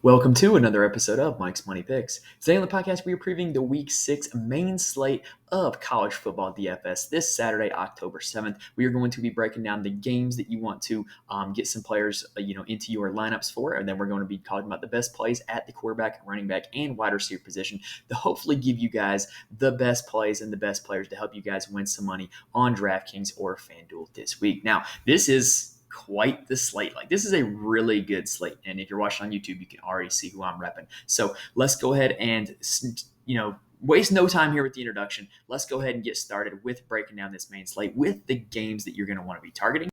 Welcome to another episode of Mike's Money Picks. Today on the podcast, we are previewing the Week 6 main slate of college football DFS this Saturday, October 7th. We are going to be breaking down the games that you want to get some players into your lineups for, and then we're going to be talking about the best plays at the quarterback, running back, and wide receiver position to hopefully give you guys the best plays and the best players to help you guys win some money on DraftKings or FanDuel this week. Now, this is quite the slate. Like, this is a really good slate. And if you're watching on YouTube, you can already see who I'm repping. So let's go ahead and, waste no time here with the introduction. Let's go ahead and get started with breaking down this main slate with the games that you're going to want to be targeting.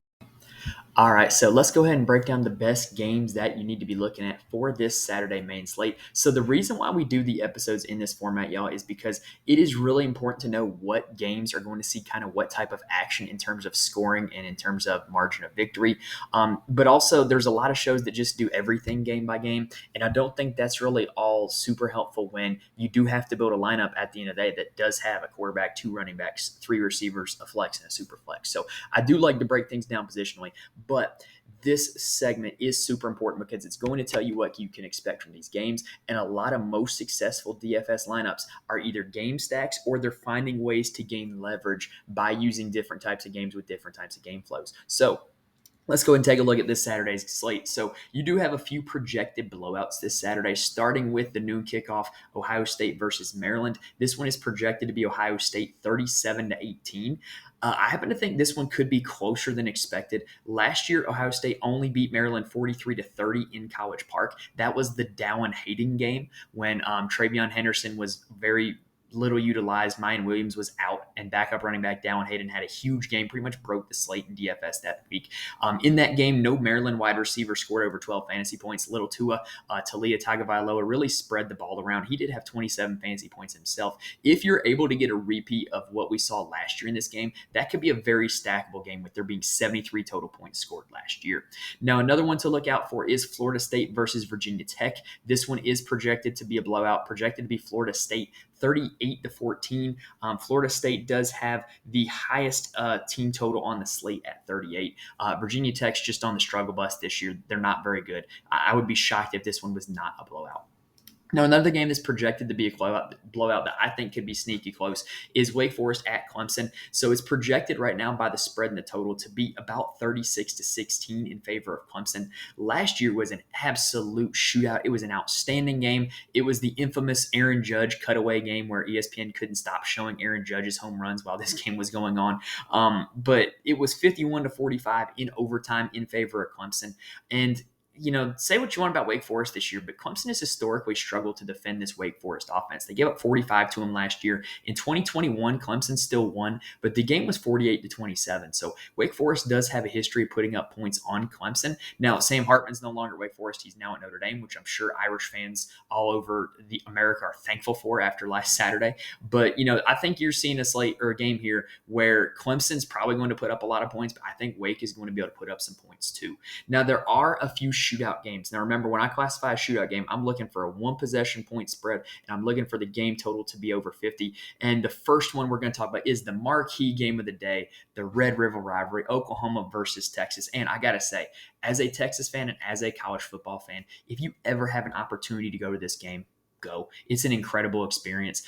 All right, so let's go ahead and break down the best games that you need to be looking at for this Saturday main slate. So the reason why we do the episodes in this format, y'all, is because it is really important to know what games are going to see kind of what type of action in terms of scoring and in terms of margin of victory. But also, there's a lot of shows that just do everything game by game, and I don't think that's really all super helpful when you do have to build a lineup at the end of the day that does have a quarterback, two running backs, three receivers, a flex, and a super flex. So I do like to break things down positionally. But this segment is super important because it's going to tell you what you can expect from these games. And a lot of most successful DFS lineups are either game stacks or they're finding ways to gain leverage by using different types of games with different types of game flows. So let's go ahead and take a look at this Saturday's slate. So you do have a few projected blowouts this Saturday, starting with the noon kickoff, Ohio State versus Maryland. This one is projected to be Ohio State 37-18. I happen to think this one could be closer than expected. Last year, Ohio State only beat Maryland 43-30 in College Park. That was the Dowen-Hayden game when Travion Henderson was very little utilized. Mayan Williams was out, and backup running back Dowen Hayden had a huge game, pretty much broke the slate in DFS that week. In that game, no Maryland wide receiver scored over 12 fantasy points. Little Tua, Talia Tagovailoa really spread the ball around. He did have 27 fantasy points himself. If you're able to get a repeat of what we saw last year in this game, that could be a very stackable game with there being 73 total points scored last year. Now, another one to look out for is Florida State versus Virginia Tech. This one is projected to be a blowout, projected to be Florida State 38-14. Florida State does have the highest team total on the slate at 38. Virginia Tech's just on the struggle bus this year. They're not very good. I would be shocked if this one was not a blowout. Now, another game that's projected to be a blowout that I think could be sneaky close is Wake Forest at Clemson. So it's projected right now by the spread and the total to be about 36-16 in favor of Clemson. Last year was an absolute shootout. It was an outstanding game. It was the infamous Aaron Judge cutaway game where ESPN couldn't stop showing Aaron Judge's home runs while this game was going on. But it was 51-45 in overtime in favor of Clemson. And say what you want about Wake Forest this year, but Clemson has historically struggled to defend this Wake Forest offense. They gave up 45 to them last year. In 2021, Clemson still won, but the game was 48-27. So Wake Forest does have a history of putting up points on Clemson. Now, Sam Hartman's no longer at Wake Forest. He's now at Notre Dame, which I'm sure Irish fans all over the America are thankful for after last Saturday. But, I think you're seeing a slate or a game here where Clemson's probably going to put up a lot of points, but I think Wake is going to be able to put up some points too. Now, there are a few shootout games. Now, remember, when I classify a shootout game, I'm looking for a one possession point spread, and I'm looking for the game total to be over 50. And the first one we're going to talk about is the marquee game of the day, the Red River rivalry, Oklahoma versus Texas. And I got to say, as a Texas fan and as a college football fan, if you ever have an opportunity to go to this game, go. It's an incredible experience.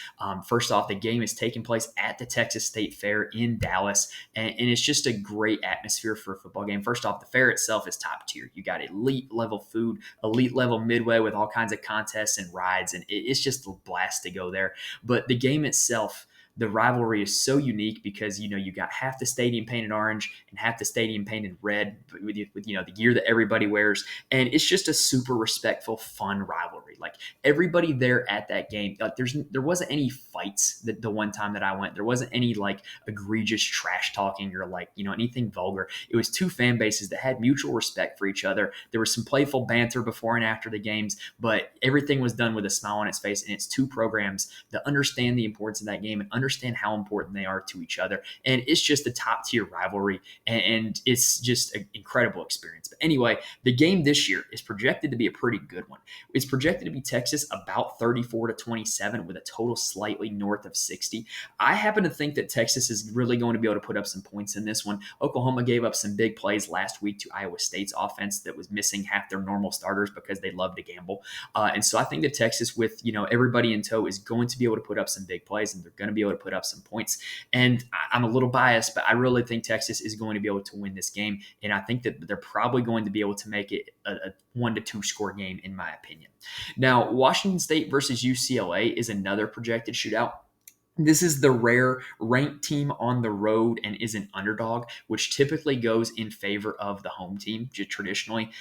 First off, the game is taking place at the Texas State Fair in Dallas, and it's just a great atmosphere for a football game. First off, the fair itself is top tier. You got elite level food, elite level midway with all kinds of contests and rides, and it's just a blast to go there. But the game itself, the rivalry is so unique because you got half the stadium painted orange and half the stadium painted red with the gear that everybody wears, and it's just a super respectful, fun rivalry. Like, everybody there at that game, there wasn't any fights the one time that I went. There wasn't any like egregious trash talking or anything vulgar. It was two fan bases that had mutual respect for each other. There was some playful banter before and after the games, but everything was done with a smile on its face, and it's two programs that understand the importance of that game and understand how important they are to each other. And it's just a top tier rivalry, and it's just an incredible experience. But anyway, the game this year is projected to be a pretty good one. It's projected to be Texas about 34-27 with a total slightly north of 60. I happen to think that Texas is really going to be able to put up some points in this one. Oklahoma gave up some big plays last week to Iowa State's offense that was missing half their normal starters because they love to gamble. And so I think that Texas, with everybody in tow, is going to be able to put up some big plays, and they're going to be able to put up some points. And I'm a little biased, but I really think Texas is going to be able to win this game. And I think that they're probably going to be able to make it a 1-2 score game, in my opinion. Now, Washington State versus UCLA is another projected shootout. This is the rare ranked team on the road and is an underdog, which typically goes in favor of the home team traditionally.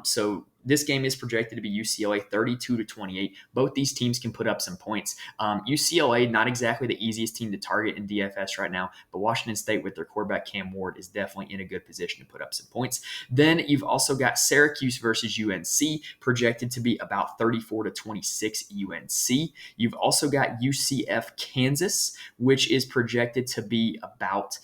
So this game is projected to be UCLA 32-28. Both these teams can put up some points. UCLA, not exactly the easiest team to target in DFS right now, but Washington State with their quarterback Cam Ward is definitely in a good position to put up some points. Then you've also got Syracuse versus UNC, projected to be about 34-26 UNC. You've also got UCF Kansas, which is projected to be about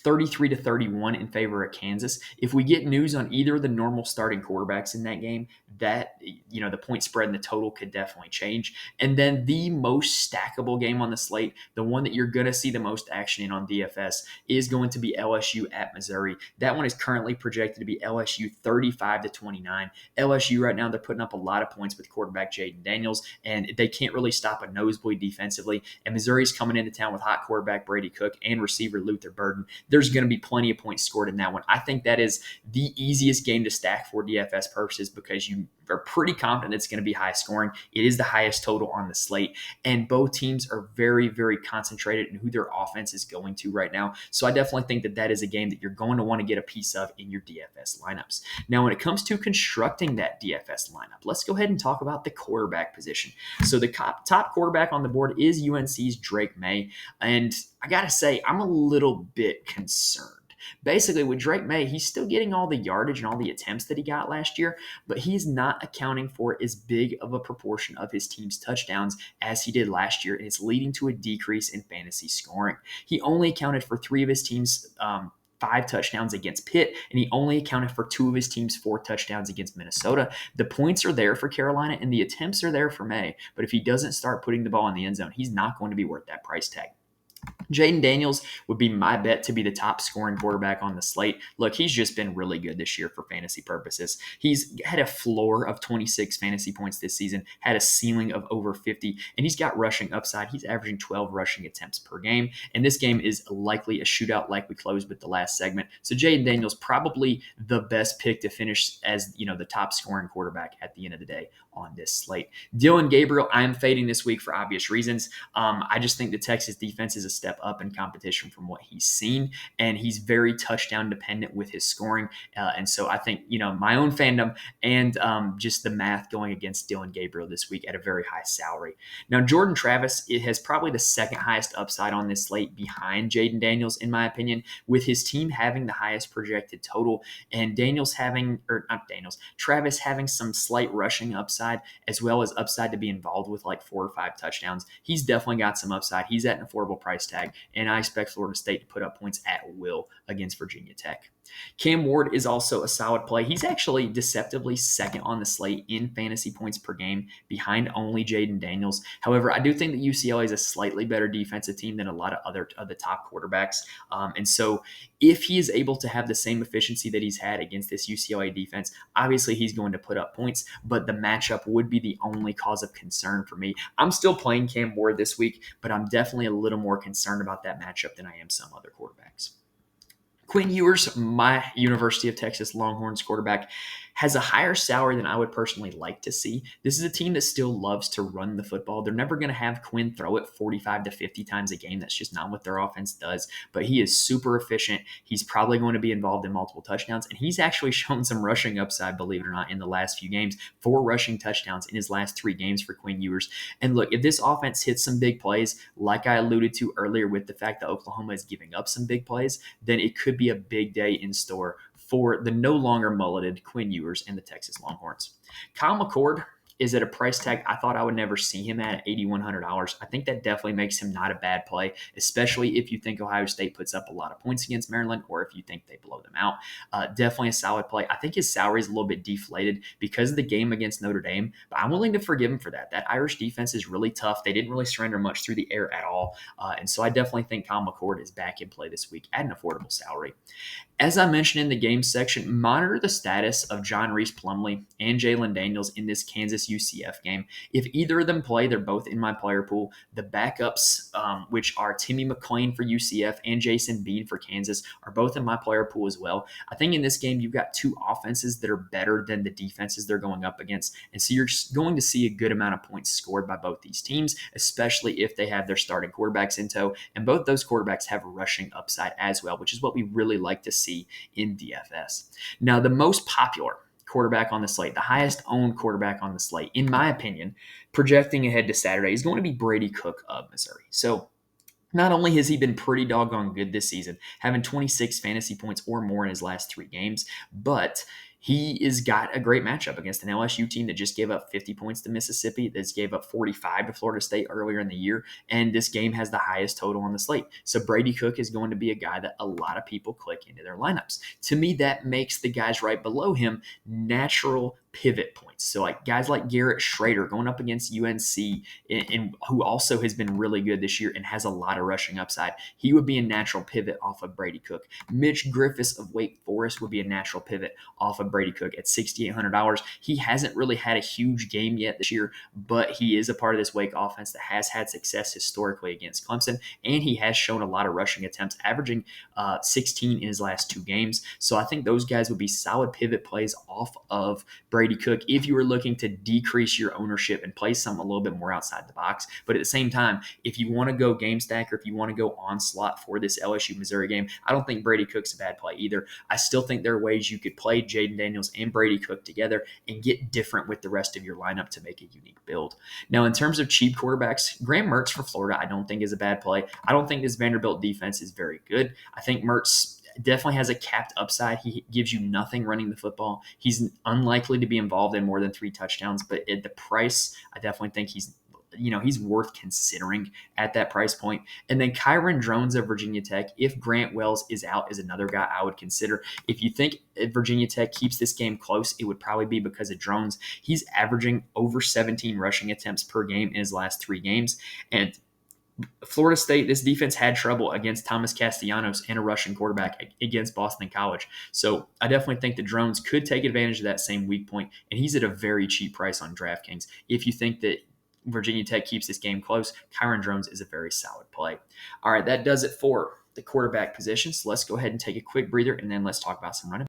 33-31 in favor of Kansas. If we get news on either of the normal starting quarterbacks in that game, that the point spread and the total could definitely change. And then the most stackable game on the slate, the one that you're going to see the most action in on DFS, is going to be LSU at Missouri. That one is currently projected to be LSU 35-29. LSU right now, they're putting up a lot of points with quarterback Jaden Daniels, and they can't really stop a nosebleed defensively. And Missouri's coming into town with hot quarterback Brady Cook and receiver Luther Burden. There's going to be plenty of points scored in that one. I think that is the easiest game to stack for DFS purposes because you are pretty confident it's going to be high scoring. It is the highest total on the slate, and both teams are very, very concentrated in who their offense is going to right now. So I definitely think that that is a game that you're going to want to get a piece of in your DFS lineups. Now, when it comes to constructing that DFS lineup, let's go ahead and talk about the quarterback position. So the top quarterback on the board is UNC's Drake May, and I got to say, I'm a little bit concerned. Basically, with Drake May, he's still getting all the yardage and all the attempts that he got last year, but he's not accounting for as big of a proportion of his team's touchdowns as he did last year, and it's leading to a decrease in fantasy scoring. He only accounted for 3 of his team's 5 touchdowns against Pitt, and he only accounted for 2 of his team's 4 touchdowns against Minnesota. The points are there for Carolina, and the attempts are there for May, but if he doesn't start putting the ball in the end zone, he's not going to be worth that price tag. Jaden Daniels would be my bet to be the top scoring quarterback on the slate. Look, he's just been really good this year for fantasy purposes. He's had a floor of 26 fantasy points this season, had a ceiling of over 50, and he's got rushing upside. He's averaging 12 rushing attempts per game, and this game is likely a shootout like we closed with the last segment. So Jaden Daniels probably the best pick to finish as the top scoring quarterback at the end of the day on this slate. Dillon Gabriel, I'm fading this week for obvious reasons. I just think the Texas defense is a step up in competition from what he's seen, and he's very touchdown dependent with his scoring. And so I think, my own fandom and just the math going against Dillon Gabriel this week at a very high salary. Now, Jordan Travis, it has probably the second highest upside on this slate behind Jaden Daniels, in my opinion, with his team having the highest projected total and Travis having some slight rushing upside as well as upside to be involved with like 4 or 5 touchdowns. He's definitely got some upside. He's at an affordable price tag, and I expect Florida State to put up points at will against Virginia Tech. Cam Ward is also a solid play. He's actually deceptively second on the slate in fantasy points per game behind only Jaden Daniels. However, I do think that UCLA is a slightly better defensive team than a lot of other of the top quarterbacks. And so if he is able to have the same efficiency that he's had against this UCLA defense, obviously he's going to put up points, but the matchup would be the only cause of concern for me. I'm still playing Cam Ward this week, but I'm definitely a little more concerned about that matchup than I am some other quarterbacks. Quinn Ewers, my University of Texas Longhorns quarterback, has a higher salary than I would personally like to see. This is a team that still loves to run the football. They're never going to have Quinn throw it 45 to 50 times a game. That's just not what their offense does. But he is super efficient. He's probably going to be involved in multiple touchdowns. And he's actually shown some rushing upside, believe it or not, in the last few games. 4 rushing touchdowns in his last 3 games for Quinn Ewers. And look, if this offense hits some big plays, like I alluded to earlier with the fact that Oklahoma is giving up some big plays, then it could be a big day in store for the no longer mulleted Quinn Ewers and the Texas Longhorns. Kyle McCord, is at a price tag I thought I would never see him at $8,100. I think that definitely makes him not a bad play, especially if you think Ohio State puts up a lot of points against Maryland or if you think they blow them out. Definitely a solid play. I think his salary is a little bit deflated because of the game against Notre Dame, but I'm willing to forgive him for that. That Irish defense is really tough. They didn't really surrender much through the air at all. And so I definitely think Kyle McCord is back in play this week at an affordable salary. As I mentioned in the game section, monitor the status of John Reese Plumlee and Jalen Daniels in this Kansas UCF game. If either of them play, they're both in my player pool. The backups, which are Timmy McClain for UCF and Jason Bean for Kansas, are both in my player pool as well. I think in this game, you've got two offenses that are better than the defenses they're going up against. And so you're going to see a good amount of points scored by both these teams, especially if they have their starting quarterbacks in tow. And both those quarterbacks have rushing upside as well, which is what we really like to see in DFS. Now, the most popular quarterback on the slate, the highest owned quarterback on the slate, in my opinion, projecting ahead to Saturday, is going to be Brady Cook of Missouri. So not only has he been pretty doggone good this season, having 26 fantasy points or more in his last 3 games, but he has got a great matchup against an LSU team that just gave up 50 points to Mississippi, that gave up 45 to Florida State earlier in the year, and this game has the highest total on the slate. So Brady Cook is going to be a guy that a lot of people click into their lineups. To me, that makes the guys right below him natural pivot points. So like guys like Garrett Schrader going up against UNC, and who also has been really good this year and has a lot of rushing upside. He would be a natural pivot off of Brady Cook. Mitch Griffiths of Wake Forest would be a natural pivot off of Brady Cook at $6,800. He hasn't really had a huge game yet this year, but he is a part of this Wake offense that has had success historically against Clemson, and he has shown a lot of rushing attempts, averaging 16 in his last 2 games. So I think those guys would be solid pivot plays off of Brady Cook if you were looking to decrease your ownership and play something a little bit more outside the box. But at the same time, if you want to go game stack or if you want to go onslaught for this LSU Missouri game, I don't think Brady Cook's a bad play either. I still think there are ways you could play Jaden Daniels and Brady Cook together and get different with the rest of your lineup to make a unique build. Now, in terms of cheap quarterbacks, Graham Mertz for Florida, I don't think is a bad play. I don't think this Vanderbilt defense is very good. I think Mertz definitely has a capped upside. He gives you nothing running the football. He's unlikely to be involved in more than 3 touchdowns, but at the price, I definitely think he's worth considering at that price point. And then Kyron Drones of Virginia Tech, if Grant Wells is out, is another guy I would consider. If you think Virginia Tech keeps this game close, it would probably be because of Drones. He's averaging over 17 rushing attempts per game in his last 3 games. And Florida State, this defense had trouble against Thomas Castellanos and a Russian quarterback against Boston College. So I definitely think the Drones could take advantage of that same weak point, and he's at a very cheap price on DraftKings. If you think that Virginia Tech keeps this game close, Kyron Drones is a very solid play. All right, that does it for the quarterback position. So let's go ahead and take a quick breather, and then let's talk about some running.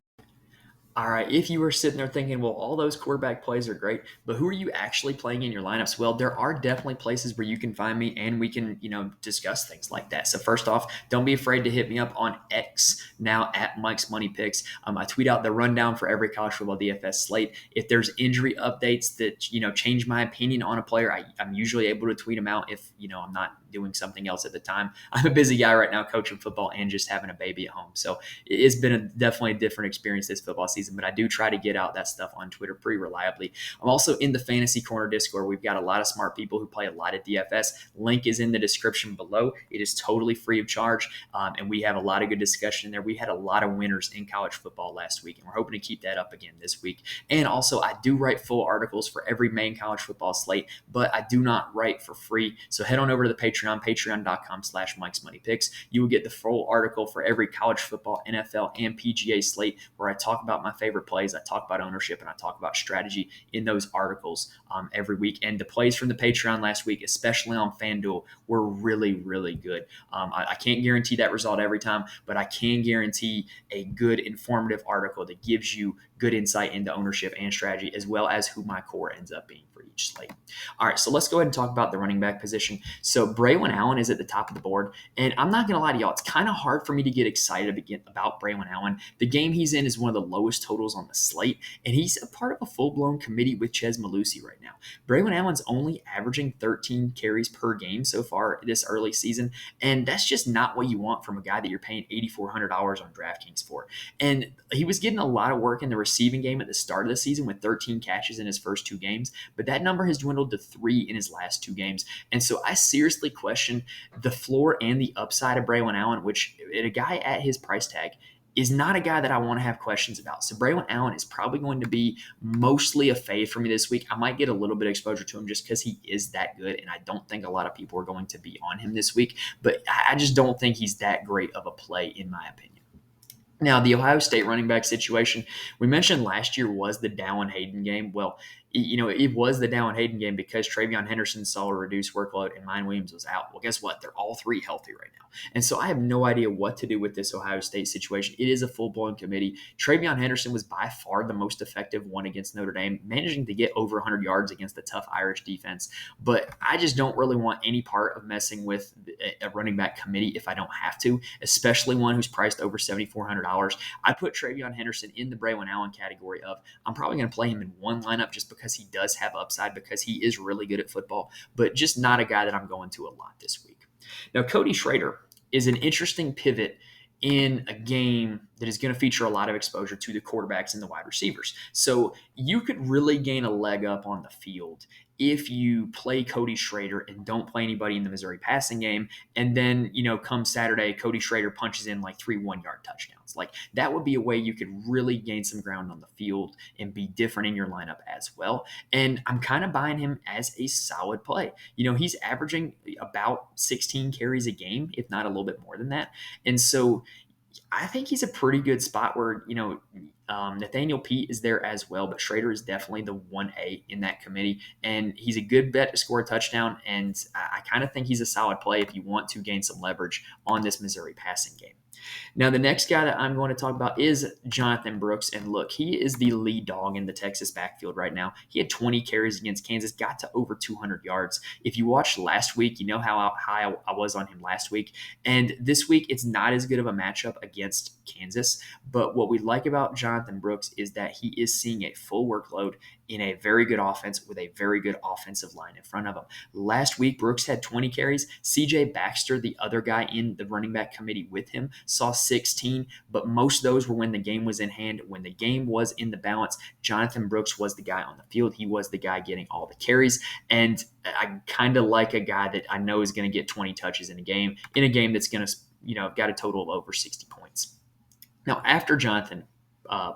All right, if you were sitting there thinking, well, all those quarterback plays are great, but who are you actually playing in your lineups? Well, there are definitely places where you can find me and we can, discuss things like that. So first off, don't be afraid to hit me up on X, now at Mike's Money Picks. I tweet out the rundown for every college football DFS slate. If there's injury updates that, change my opinion on a player, I'm usually able to tweet them out if, I'm not doing something else at the time. I'm a busy guy right now coaching football and just having a baby at home. So it's been definitely a different experience this football season, but I do try to get out that stuff on Twitter pretty reliably. I'm also in the Fantasy Corner Discord. We've got a lot of smart people who play a lot of DFS. Link is in the description below. It is totally free of charge, and we have a lot of good discussion in there. We had a lot of winners in college football last week, and we're hoping to keep that up again this week. And also, I do write full articles for every main college football slate, but I do not write for free. So head on over to the Patreon, patreon.com/Mike's Money Picks. You will get the full article for every college football, NFL, and PGA slate where I talk about my favorite plays, I talk about ownership, and I talk about strategy in those articles every week. And the plays from the Patreon last week, especially on FanDuel, were really, really good. I can't guarantee that result every time, but I can guarantee a good informative article that gives you good insight into ownership and strategy, as well as who my core ends up being for each slate. All right, so let's go ahead and talk about the running back position. So Braylon Allen is at the top of the board, and I'm not going to lie to y'all, it's kind of hard for me to get excited about Braylon Allen. The game he's in is one of the lowest lowest totals on the slate, and he's a part of a full-blown committee with Ches Malusi right now. Braylon Allen's only averaging 13 carries per game so far this early season, and that's just not what you want from a guy that you're paying $8,400 on DraftKings for. And he was getting a lot of work in the receiving game at the start of the season with 13 catches in his first 2 games, but that number has dwindled to 3 in his last 2 games. And so I seriously question the floor and the upside of Braylon Allen, which a guy at his price tag is not a guy that I want to have questions about. So Braylon Allen is probably going to be mostly a fade for me this week. I might get a little bit of exposure to him just because he is that good, and I don't think a lot of people are going to be on him this week. But I just don't think he's that great of a play, in my opinion. Now, the Ohio State running back situation, we mentioned last year was the Dallin Hayden game. Well, it was the Dallin Hayden game because Travion Henderson saw a reduced workload and Mine Williams was out. Well, guess what? They're all 3 healthy right now. And so I have no idea what to do with this Ohio State situation. It is a full-blown committee. Travion Henderson was by far the most effective one against Notre Dame, managing to get over 100 yards against the tough Irish defense. But I just don't really want any part of messing with a running back committee if I don't have to, especially one who's priced over $7,400. I put Travion Henderson in the Braylon Allen category of I'm probably going to play him in one lineup just because he does have upside because he is really good at football, but just not a guy that I'm going to a lot this week. Now, Cody Schrader is an interesting pivot in a game that is going to feature a lot of exposure to the quarterbacks and the wide receivers. So you could really gain a leg up on the field if you play Cody Schrader and don't play anybody in the Missouri passing game. And then, come Saturday, Cody Schrader punches in like 3 one-yard touchdowns. Like that would be a way you could really gain some ground on the field and be different in your lineup as well. And I'm kind of buying him as a solid play. He's averaging about 16 carries a game, if not a little bit more than that. And so I think he's a pretty good spot where, Nathaniel Pete is there as well, but Schrader is definitely the 1A in that committee. And he's a good bet to score a touchdown. And I kind of think he's a solid play if you want to gain some leverage on this Missouri passing game. Now, the next guy that I'm going to talk about is Jonathan Brooks. And look, he is the lead dog in the Texas backfield right now. He had 20 carries against Kansas, got to over 200 yards. If you watched last week, you know how high I was on him last week. And this week, it's not as good of a matchup against Kansas. But what we like about Jonathan Brooks is that he is seeing a full workload in a very good offense with a very good offensive line in front of him. Last week, Brooks had 20 carries. CJ Baxter, the other guy in the running back committee with him, saw 16, but most of those were when the game was in hand. When the game was in the balance, Jonathan Brooks was the guy on the field. He was the guy getting all the carries, and I kind of like a guy that I know is going to get 20 touches in a game that's going to, got a total of over 60 points. Now, after Jonathan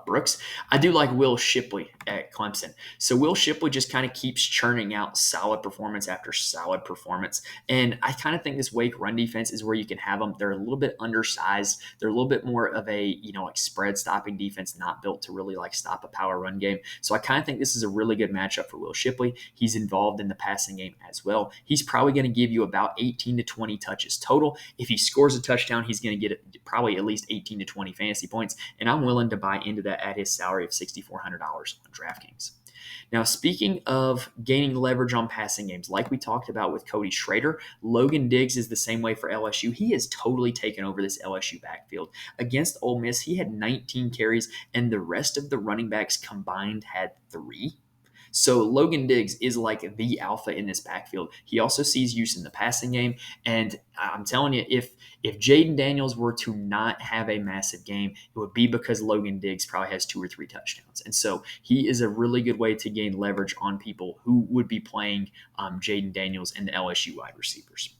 Brooks, I do like Will Shipley at Clemson. So Will Shipley just kind of keeps churning out solid performance after solid performance. And I kind of think this Wake run defense is where you can have them. They're a little bit undersized. They're a little bit more of a, spread stopping defense, not built to really stop a power run game. So I kind of think this is a really good matchup for Will Shipley. He's involved in the passing game as well. He's probably going to give you about 18 to 20 touches total. If he scores a touchdown, he's going to get probably at least 18 to 20 fantasy points. And I'm willing to buy into that at his salary of $6,400 on DraftKings. Now, speaking of gaining leverage on passing games, like we talked about with Cody Schrader, Logan Diggs is the same way for LSU. He has totally taken over this LSU backfield. Against Ole Miss, he had 19 carries, and the rest of the running backs combined had 3. So Logan Diggs is like the alpha in this backfield. He also sees use in the passing game. And I'm telling you, if Jaden Daniels were to not have a massive game, it would be because Logan Diggs probably has 2 or 3 touchdowns. And so he is a really good way to gain leverage on people who would be playing Jaden Daniels and the LSU wide receivers.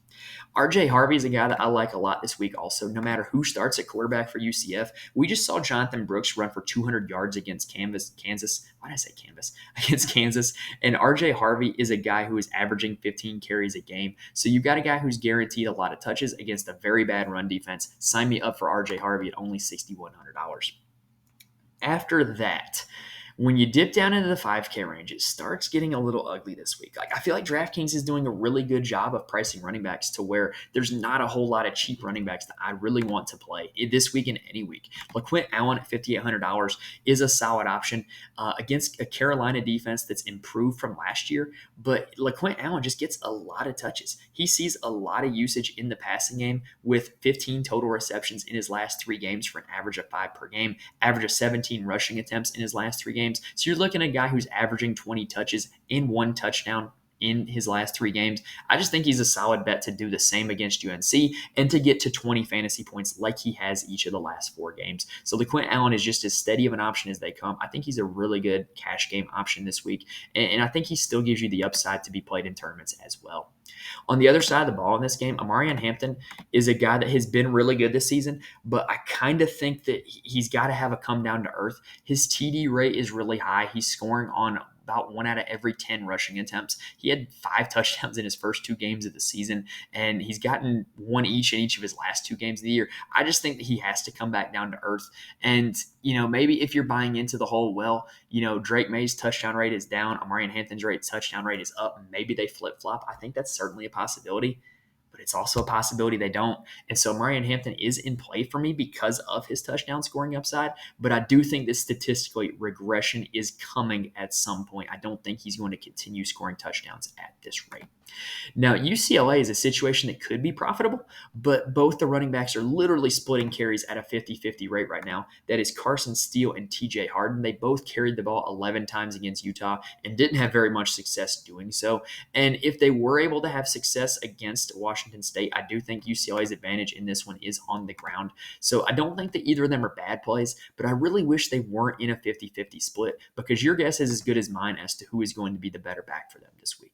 RJ Harvey is a guy that I like a lot this week also. No matter who starts at quarterback for UCF, we just saw Jonathan Brooks run for 200 yards against Kansas. Why did I say Canvas? Against Kansas. And RJ Harvey is a guy who is averaging 15 carries a game. So you've got a guy who's guaranteed a lot of touches against a very bad run defense. Sign me up for RJ Harvey at only $6,100. After that, When you dip down into the 5K range, it starts getting a little ugly this week. Like I feel like DraftKings is doing a really good job of pricing running backs to where there's not a whole lot of cheap running backs that I really want to play this week and any week. LaQuint Allen at $5,800 is a solid option against a Carolina defense that's improved from last year. But LaQuint Allen just gets a lot of touches. He sees a lot of usage in the passing game with 15 total receptions in his last 3 games for an average of 5 per game, average of 17 rushing attempts in his last 3 games. So you're looking at a guy who's averaging 20 touches and 1 touchdown in his last 3 games. I just think he's a solid bet to do the same against UNC and to get to 20 fantasy points like he has each of the last 4 games. So LaQuint Allen is just as steady of an option as they come. I think he's a really good cash game option this week, and I think he still gives you the upside to be played in tournaments as well. On the other side of the ball in this game, Amarian Hampton is a guy that has been really good this season, but I kind of think that he's got to have a come down to earth. His TD rate is really high. He's scoring on about 1 out of every 10 rushing attempts. He had 5 touchdowns in his first 2 games of the season, and he's gotten 1 each in each of his last 2 games of the year. I just think that he has to come back down to earth. And, maybe if you're buying into the whole, Drake May's touchdown rate is down, Amarian Hampton's touchdown rate is up, maybe they flip-flop. I think that's certainly a possibility. But it's also a possibility they don't. And so Marion Hampton is in play for me because of his touchdown scoring upside. But I do think that statistically regression is coming at some point. I don't think he's going to continue scoring touchdowns at this rate. Now, UCLA is a situation that could be profitable, but both the running backs are literally splitting carries at a 50-50 rate right now. That is Carson Steele and TJ Harden. They both carried the ball 11 times against Utah and didn't have very much success doing so. And if they were able to have success against Washington State, I do think UCLA's advantage in this one is on the ground. So I don't think that either of them are bad plays, but I really wish they weren't in a 50-50 split because your guess is as good as mine as to who is going to be the better back for them this week.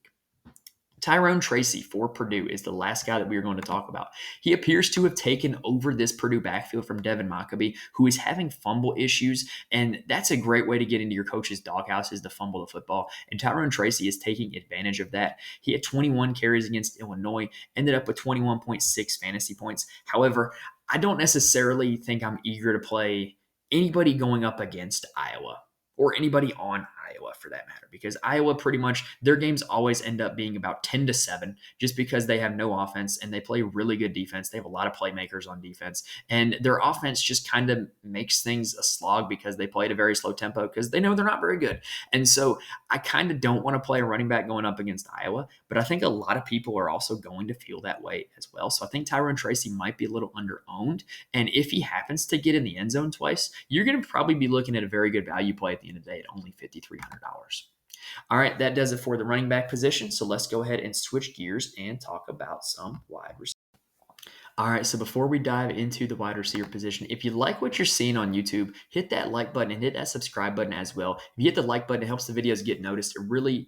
Tyrone Tracy for Purdue is the last guy that we are going to talk about. He appears to have taken over this Purdue backfield from Devin Mockabee, who is having fumble issues, and that's a great way to get into your coach's doghouse is to fumble the football, and Tyrone Tracy is taking advantage of that. He had 21 carries against Illinois, ended up with 21.6 fantasy points. However, I don't necessarily think I'm eager to play anybody going up against Iowa or anybody on Iowa for that matter, because Iowa pretty much their games always end up being about 10-7 just because they have no offense and they play really good defense. They have a lot of playmakers on defense, and their offense just kind of makes things a slog because they play at a very slow tempo because they know they're not very good. And so I kind of don't want to play a running back going up against Iowa, but I think a lot of people are also going to feel that way as well. So I think Tyrone Tracy might be a little under-owned, and if he happens to get in the end zone twice, you're going to probably be looking at a very good value play at the end of the day at only $5,300. All right, that does it for the running back position. So let's go ahead and switch gears and talk about some wide receivers. All right, so before we dive into the wide receiver position, if you like what you're seeing on YouTube, hit that like button and hit that subscribe button as well. If you hit the like button, it helps the videos get noticed.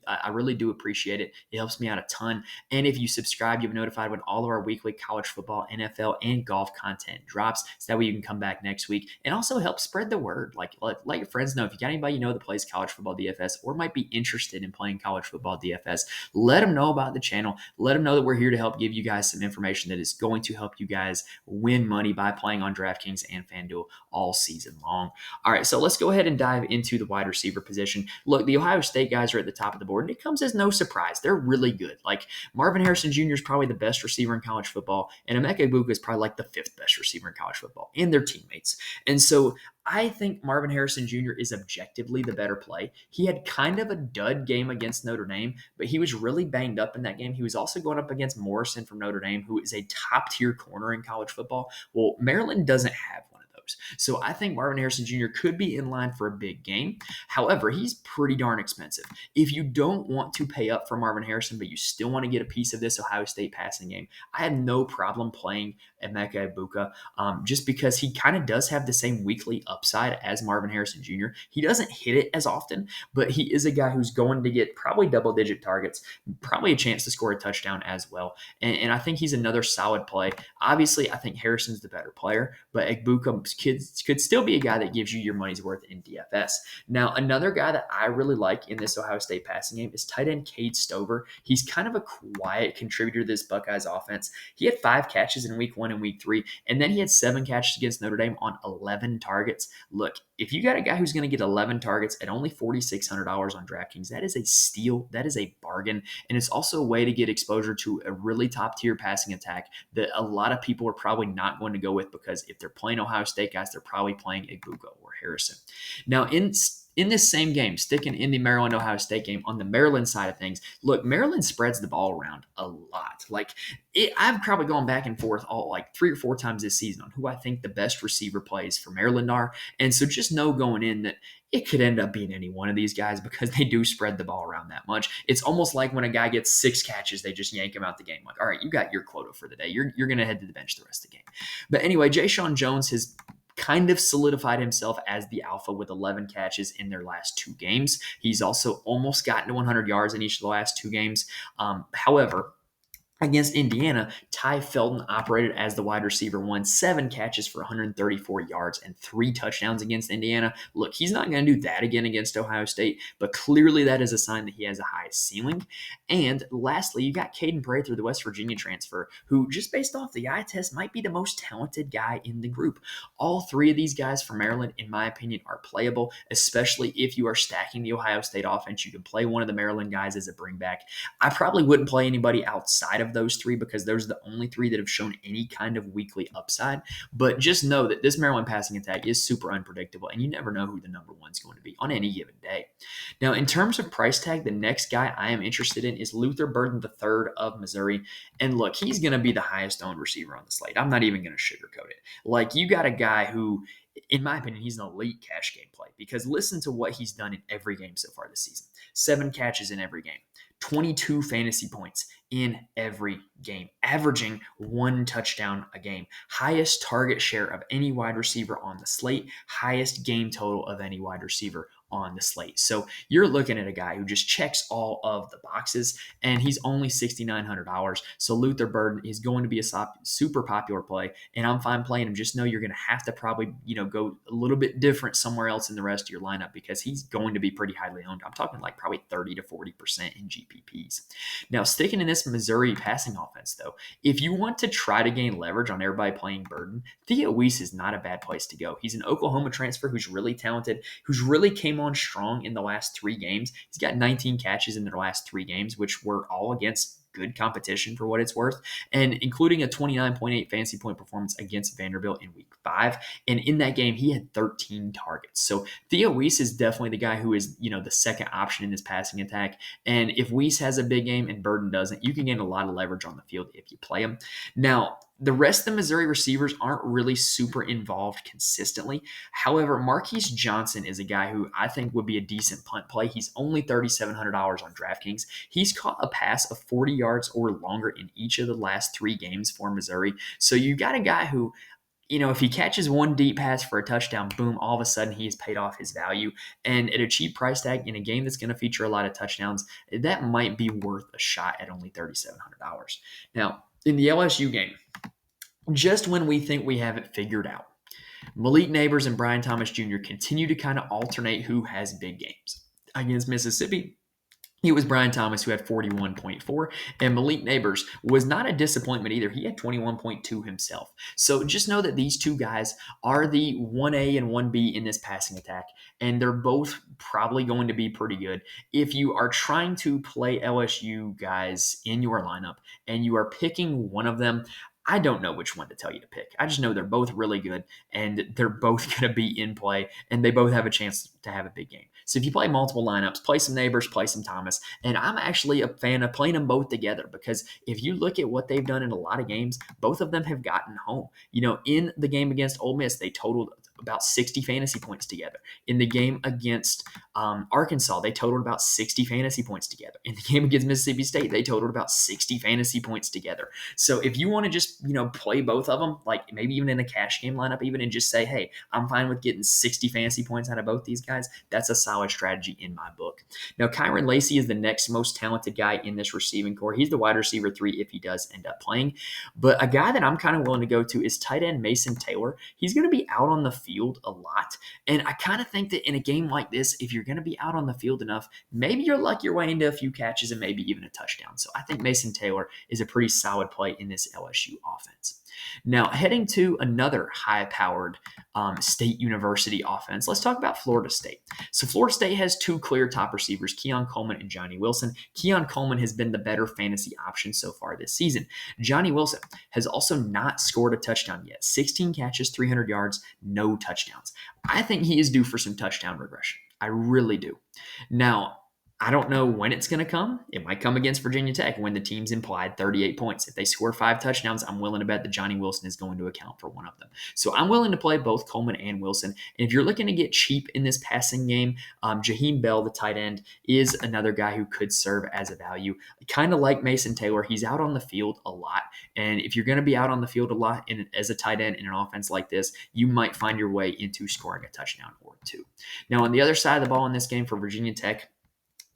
I really do appreciate it. It helps me out a ton. And if you subscribe, you'll be notified when all of our weekly college football, NFL, and golf content drops. So that way you can come back next week and also help spread the word. Like let your friends know if you got anybody you know that plays college football DFS or might be interested in playing college football DFS. Let them know about the channel. Let them know that we're here to help give you guys some information that is going to help you guys win money by playing on DraftKings and FanDuel all season long. All right, so let's go ahead and dive into the wide receiver position. Look, the Ohio State guys are at the top of the board, and it comes as no surprise. They're really good. Like Marvin Harrison Jr. is probably the best receiver in college football, and Emeka Egbuka is probably like the 5th best receiver in college football, and their teammates. And so I think Marvin Harrison Jr. is objectively the better play. He had kind of a dud game against Notre Dame, but he was really banged up in that game. He was also going up against Morrison from Notre Dame, who is a top-tier corner in college football. Well, Maryland doesn't have one of those. So I think Marvin Harrison Jr. could be in line for a big game. However, he's pretty darn expensive. If you don't want to pay up for Marvin Harrison, but you still want to get a piece of this Ohio State passing game, I have no problem playing Emeka Egbuka just because he kind of does have the same weekly upside as Marvin Harrison Jr. He doesn't hit it as often, but he is a guy who's going to get probably double-digit targets, probably a chance to score a touchdown as well. And I think he's another solid play. Obviously, I think Harrison's the better player, but Egbuka could still be a guy that gives you your money's worth in DFS. Now, another guy that I really like in this Ohio State passing game is tight end Cade Stover. He's kind of a quiet contributor to this Buckeyes offense. He had 5 catches in week 1 in week 3, and then he had 7 catches against Notre Dame on 11 targets. Look, if you got a guy who's going to get 11 targets at only $4,600 on DraftKings, that is a steal. That is a bargain. And it's also a way to get exposure to a really top tier passing attack that a lot of people are probably not going to go with, because if they're playing Ohio State guys, they're probably playing Igbuko or Harrison. Now, in this same game, sticking in the Maryland-Ohio State game, on the Maryland side of things, look, Maryland spreads the ball around a lot. I've probably gone back and forth all 3 or 4 times this season on who I think the best receiver plays for Maryland are. And so just know going in that it could end up being any one of these guys, because they do spread the ball around that much. It's almost like when a guy gets 6 catches, they just yank him out the game. All right, you got your quota for the day. You're going to head to the bench the rest of the game. But anyway, Ja'Shawn Jones has kind of solidified himself as the alpha with 11 catches in their last 2 games. He's also almost gotten to 100 yards in each of the last 2 games. However, against Indiana, Ty Felton operated as the wide receiver, won 7 catches for 134 yards and 3 touchdowns against Indiana. Look, he's not going to do that again against Ohio State, but clearly that is a sign that he has a high ceiling. And lastly, you got Caden Prather, the West Virginia transfer, who just based off the eye test might be the most talented guy in the group. All 3 of these guys from Maryland, in my opinion, are playable, especially if you are stacking the Ohio State offense. You can play one of the Maryland guys as a bringback. I probably wouldn't play anybody outside of those 3, because those are the only 3 that have shown any kind of weekly upside. But just know that this Maryland passing attack is super unpredictable, and you never know who the number 1 is going to be on any given day. Now, in terms of price tag, the next guy I am interested in is Luther Burden III of Missouri. And look, he's going to be the highest owned receiver on the slate. I'm not even going to sugarcoat it. You got a guy who, in my opinion, he's an elite cash game play, because listen to what he's done in every game so far this season. 7 catches in every game. 22 fantasy points in every game, averaging 1 touchdown a game. Highest target share of any wide receiver on the slate, highest game total of any wide receiver on the slate. So you're looking at a guy who just checks all of the boxes, and he's only $6,900. So Luther Burden is going to be a super popular play, and I'm fine playing him. Just know you're going to have to probably, go a little bit different somewhere else in the rest of your lineup, because he's going to be pretty highly owned. I'm talking probably 30 to 40% in GPPs. Now, sticking in this Missouri passing offense, though, if you want to try to gain leverage on everybody playing Burden, Theo Weiss is not a bad place to go. He's an Oklahoma transfer who's really talented, who's really came on strong in the last 3 games. He's got 19 catches in their last 3 games, which were all against good competition for what it's worth, and including a 29.8 fantasy point performance against Vanderbilt in week 5. And in that game, he had 13 targets. So Theo Weiss is definitely the guy who is, the second option in this passing attack. And if Weiss has a big game and Burden doesn't, you can gain a lot of leverage on the field if you play him. Now, the rest of the Missouri receivers aren't really super involved consistently. However, Marquise Johnson is a guy who I think would be a decent punt play. He's only $3,700 on DraftKings. He's caught a pass of 40 yards or longer in each of the last 3 games for Missouri. So you got a guy who, if he catches 1 deep pass for a touchdown, boom, all of a sudden he has paid off his value. And at a cheap price tag in a game that's going to feature a lot of touchdowns, that might be worth a shot at only $3,700. Now, in the LSU game, just when we think we have it figured out, Malik Neighbors and Brian Thomas Jr. continue to kind of alternate who has big games. Against Mississippi, it was Brian Thomas who had 41.4, and Malik Neighbors was not a disappointment either. He had 21.2 himself. So just know that these 2 guys are the 1A and 1B in this passing attack, and they're both probably going to be pretty good. If you are trying to play LSU guys in your lineup and you are picking one of them, I don't know which one to tell you to pick. I just know they're both really good, and they're both going to be in play, and they both have a chance to have a big game. So if you play multiple lineups, play some Neighbors, play some Thomas. And I'm actually a fan of playing them both together, because if you look at what they've done in a lot of games, both of them have gotten home. In the game against Ole Miss, they totaled about 60 fantasy points together. In the game against Arkansas, they totaled about 60 fantasy points together. In the game against Mississippi State, they totaled about 60 fantasy points together. So if you want to just, play both of them, maybe even in a cash game lineup even, and just say, hey, I'm fine with getting 60 fantasy points out of both these guys, that's a solid strategy in my book. Now, Kyron Lacey is the next most talented guy in this receiving core. He's the wide receiver 3 if he does end up playing. But a guy that I'm kind of willing to go to is tight end Mason Taylor. He's going to be out on the field a lot. And I kind of think that in a game like this, if you're going to be out on the field enough, maybe you'll luck your way into a few catches and maybe even a touchdown. So I think Mason Taylor is a pretty solid play in this LSU offense. Now, heading to another high-powered State University offense, let's talk about Florida State. So Florida State has two clear top receivers, Keon Coleman and Johnny Wilson. Keon Coleman has been the better fantasy option so far this season. Johnny Wilson has also not scored a touchdown yet. 16 catches, 300 yards, no touchdowns. I think he is due for some touchdown regression. I really do. Now, I don't know when it's going to come. It might come against Virginia Tech when the team's implied 38 points. If they score 5 touchdowns, I'm willing to bet that Johnny Wilson is going to account for one of them. So I'm willing to play both Coleman and Wilson. And if you're looking to get cheap in this passing game, Jaheim Bell, the tight end, is another guy who could serve as a value. Kind of like Mason Taylor, he's out on the field a lot. And if you're going to be out on the field a lot as a tight end in an offense like this, you might find your way into scoring a touchdown or two. Now, on the other side of the ball in this game for Virginia Tech,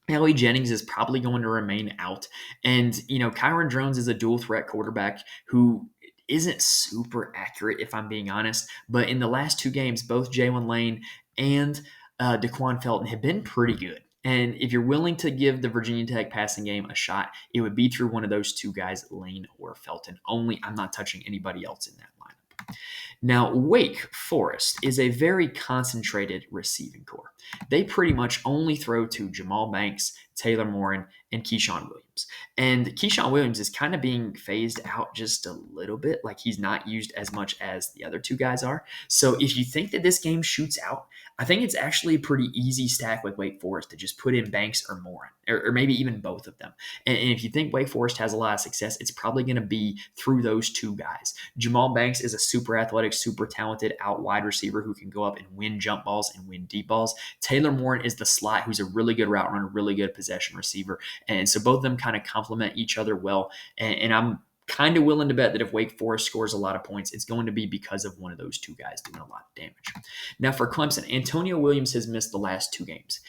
Ellie Jennings is probably going to remain out. And, Kyron Drones is a dual threat quarterback who isn't super accurate, if I'm being honest. But in the last 2 games, both Jalen Lane and Daquan Felton have been pretty good. And if you're willing to give the Virginia Tech passing game a shot, it would be through one of those 2 guys, Lane or Felton only. I'm not touching anybody else in that lineup. Now, Wake Forest is a very concentrated receiving core. They pretty much only throw to Jamal Banks, Taylor Morin, and Keyshawn Williams. And Keyshawn Williams is kind of being phased out just a little bit, like he's not used as much as the other 2 guys are. So if you think that this game shoots out, I think it's actually a pretty easy stack with Wake Forest to just put in Banks or Morin, or maybe even both of them. And if you think Wake Forest has a lot of success, it's probably going to be through those 2 guys. Jamal Banks is a super athletic, super talented out wide receiver who can go up and win jump balls and win deep balls. Taylor Morin is the slot who's a really good route runner, really good possession receiver. And so both of them kind of complement each other well. And I'm kind of willing to bet that if Wake Forest scores a lot of points, it's going to be because of one of those 2 guys doing a lot of damage. Now for Clemson, Antonio Williams has missed the last 2 games.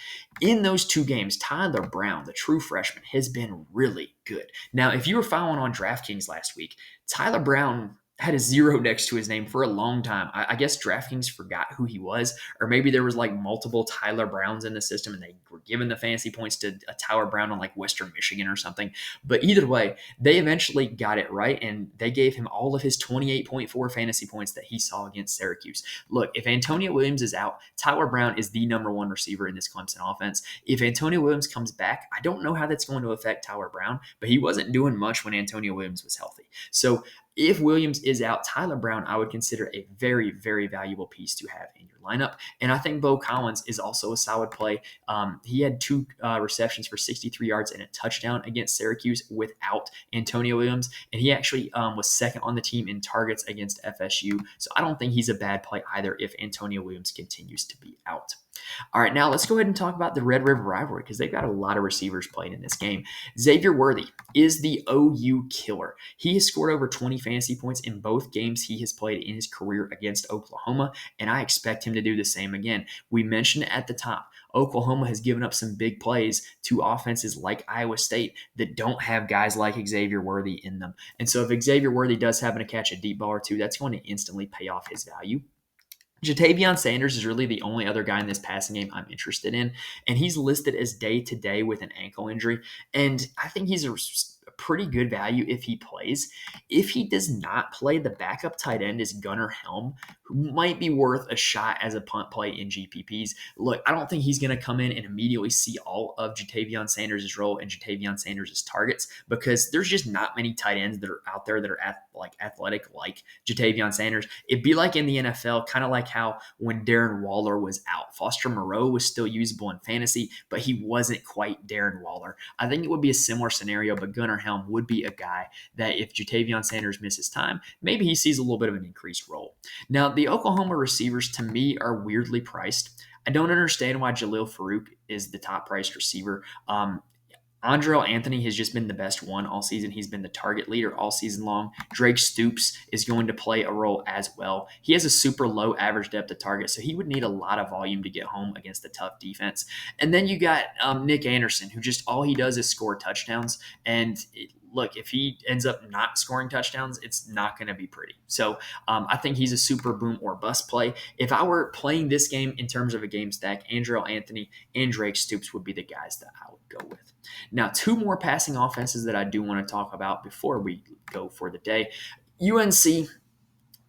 In those 2 games, Tyler Brown, the true freshman, has been really good. Now, if you were following on DraftKings last week, Tyler Brown had a 0 next to his name for a long time. I guess DraftKings forgot who he was, or maybe there was like multiple Tyler Browns in the system and they were giving the fantasy points to a Tyler Brown on like Western Michigan or something. But either way, they eventually got it right and they gave him all of his 28.4 fantasy points that he saw against Syracuse. Look, if Antonio Williams is out, Tyler Brown is the number 1 receiver in this Clemson offense. If Antonio Williams comes back, I don't know how that's going to affect Tyler Brown, but he wasn't doing much when Antonio Williams was healthy. So if Williams is out, Tyler Brown, I would consider a very, very valuable piece to have in your lineup. And I think Bo Collins is also a solid play. He had 2 receptions for 63 yards and a touchdown against Syracuse without Antonio Williams. And he actually was second on the team in targets against FSU. So I don't think he's a bad play either if Antonio Williams continues to be out. All right, now let's go ahead and talk about the Red River rivalry because they've got a lot of receivers playing in this game. Xavier Worthy is the OU killer. He has scored over 20 fantasy points in both games he has played in his career against Oklahoma, and I expect him to do the same again. We mentioned at the top, Oklahoma has given up some big plays to offenses like Iowa State that don't have guys like Xavier Worthy in them. And so if Xavier Worthy does happen to catch a deep ball or 2, that's going to instantly pay off his value. Jatavion Sanders is really the only other guy in this passing game I'm interested in, and he's listed as day-to-day with an ankle injury, and I think he's a pretty good value if he plays. If he does not play, the backup tight end is Gunnar Helm, who might be worth a shot as a punt play in GPPs. Look, I don't think he's going to come in and immediately see all of Jatavion Sanders' role and Jatavion Sanders' targets because there's just not many tight ends that are out there that are athletic like Jatavion Sanders. It'd be like in the NFL, kind of like how when Darren Waller was out, Foster Moreau was still usable in fantasy, but he wasn't quite Darren Waller. I think it would be a similar scenario, but Gunnar Helm would be a guy that if Jatavion Sanders misses time, maybe he sees a little bit of an increased role. Now, the Oklahoma receivers, to me, are weirdly priced. I don't understand why Jalil Farouk is the top priced receiver. Andrell Anthony has just been the best one all season. He's been the target leader all season long. Drake Stoops is going to play a role as well. He has a super low average depth of target, so he would need a lot of volume to get home against the tough defense. And then you got Nick Anderson, who just all he does is score touchdowns. And look, if he ends up not scoring touchdowns, it's not going to be pretty. So I think he's a super boom or bust play. If I were playing this game in terms of a game stack, Andrell Anthony and Drake Stoops would be the guys that I would go with. Now, 2 more passing offenses that I do want to talk about before we go for the day. UNC,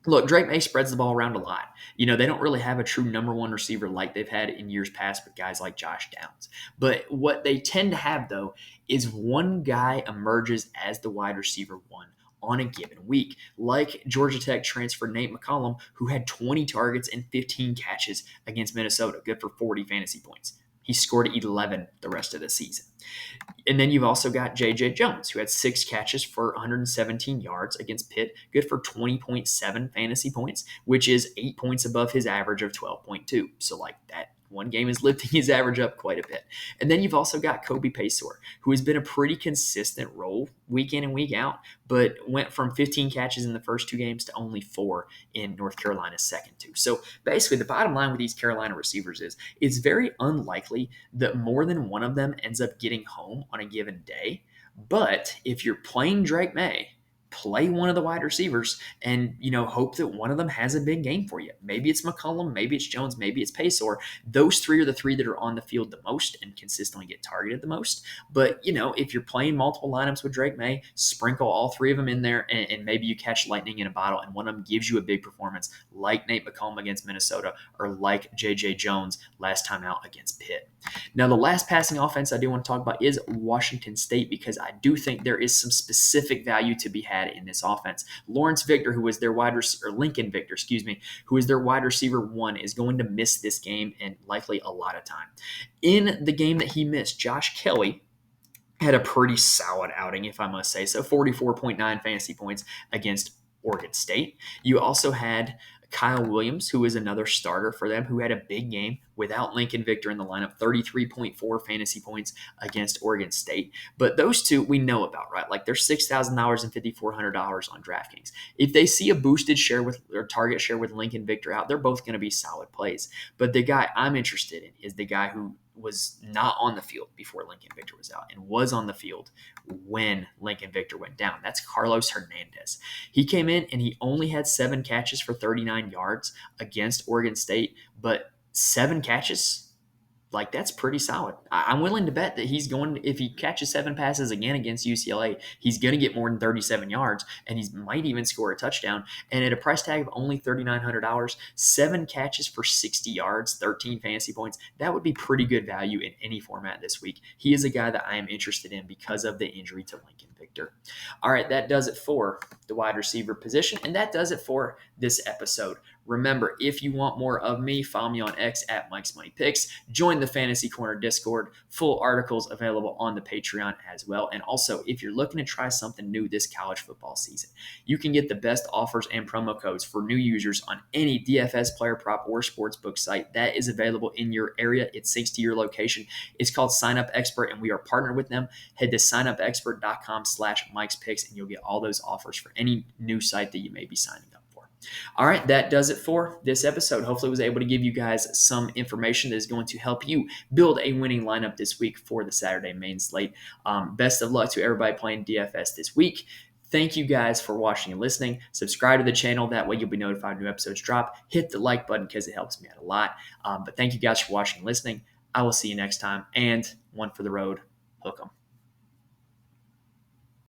look, Drake May spreads the ball around a lot. They don't really have a true number one receiver like they've had in years past with guys like Josh Downs. But what they tend to have, though, is one guy emerges as the wide receiver one on a given week, like Georgia Tech transfer Nate McCollum, who had 20 targets and 15 catches against Minnesota, good for 40 fantasy points. He scored 11 the rest of the season. And then you've also got J.J. Jones, who had 6 catches for 117 yards against Pitt, good for 20.7 fantasy points, which is 8 points above his average of 12.2. So, that one game is lifting his average up quite a bit. And then you've also got Kobe Paysour, who has been a pretty consistent role week in and week out, but went from 15 catches in the first 2 games to only 4 in North Carolina's second 2. So basically, the bottom line with these Carolina receivers is it's very unlikely that more than one of them ends up getting home on a given day. But if you're playing Drake May, play one of the wide receivers and hope that one of them has a big game for you. Maybe it's McCollum, maybe it's Jones, maybe it's Paysour. Those 3 are the 3 that are on the field the most and consistently get targeted the most. But if you're playing multiple lineups with Drake May, sprinkle all 3 of them in there, and maybe you catch lightning in a bottle and one of them gives you a big performance, like Nate McCollum against Minnesota or like J.J. Jones last time out against Pitt. Now, the last passing offense I do want to talk about is Washington State, because I do think there is some specific value to be had in this offense. Lawrence Victor, who was their wide receiver, Lincoln Victor, who is their wide receiver 1, is going to miss this game and likely a lot of time. In the game that he missed, Josh Kelly had a pretty solid outing, if I must say so, 44.9 fantasy points against Oregon State. You also had Kyle Williams, who is another starter for them, who had a big game without Lincoln Victor in the lineup, 33.4 fantasy points against Oregon State. But those 2 we know about, right? They're $6,000 and $5,400 on DraftKings. If they see a boosted share with or target share with Lincoln Victor out, they're both going to be solid plays. But the guy I'm interested in is the guy who was not on the field before Lincoln Victor was out and was on the field when Lincoln Victor went down. That's Carlos Hernandez. He came in and he only had 7 catches for 39 yards against Oregon State, but 7 catches, that's pretty solid. I'm willing to bet that he's going, if he catches 7 passes again against UCLA, he's going to get more than 37 yards, and he might even score a touchdown. And at a price tag of only $3,900, 7 catches for 60 yards, 13 fantasy points, that would be pretty good value in any format this week. He is a guy that I am interested in because of the injury to Lincoln Victor. All right, that does it for the wide receiver position, and that does it for this episode. Remember, if you want more of me, follow me on X at Mike's Money Picks. Join the Fantasy Corner Discord. Full articles available on the Patreon as well. And also, if you're looking to try something new this college football season, you can get the best offers and promo codes for new users on any DFS player prop or sportsbook site that is available in your area. It syncs to your location. It's called Sign Up Expert, and we are partnered with them. Head to signupexpert.com/Mike's Picks, and you'll get all those offers for any new site that you may be signing up. All right, that does it for this episode. Hopefully I was able to give you guys some information that is going to help you build a winning lineup this week for the Saturday main slate. Best of luck to everybody playing DFS this week. Thank you guys for watching and listening. Subscribe to the channel. That way you'll be notified when new episodes drop. Hit the like button because it helps me out a lot. But thank you guys for watching and listening. I will see you next time. And one for the road. Hook 'em.